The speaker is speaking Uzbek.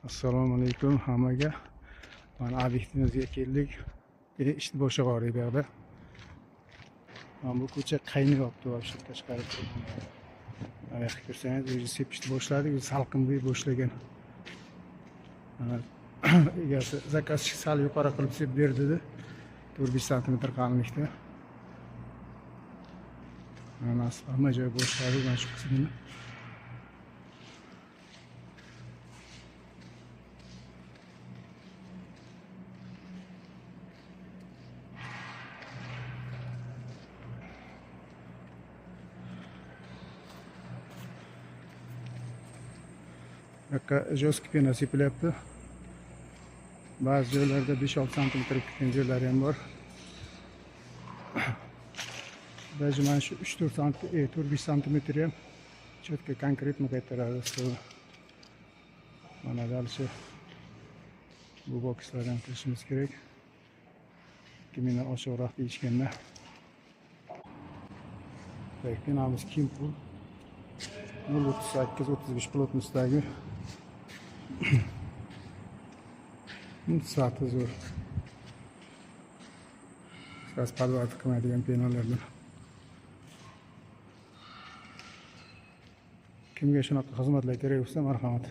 Assalomu alaykum hammaga. Mana obyektimizga keldik. Ishni boshlag'orik bu yerda. Mana bu ko'cha qaynayapti вообще tashqari. Mana yoqqa ko'rsangiz, o'zi sepishni boshladik, o'zi salqin bo'y boshlagan. Mana egasi zakazchi sal yuqori qilib sep berdi-da. 4-5 sm qalinlikda. Mana hamma joy boshladik mana shu qismini. Jostki pena sepilyapti. Ba'zi joylarda 5-6 sm ketgan joylari ham bor. Даже mana shu 3-4 sm, 4-5 sm ham четко konkretno qaytaradi. Mana dальше bu bokslardan qilishimiz kerak. Kimini oshiqroq deyishganda. Penamiz Kimpul 0.38-35 plotностьdagi sati zo'r. Gaz podvat qilmaydigan penalardan. Kimga shunaqa xizmatlar kerak bo'lsa, marhamat.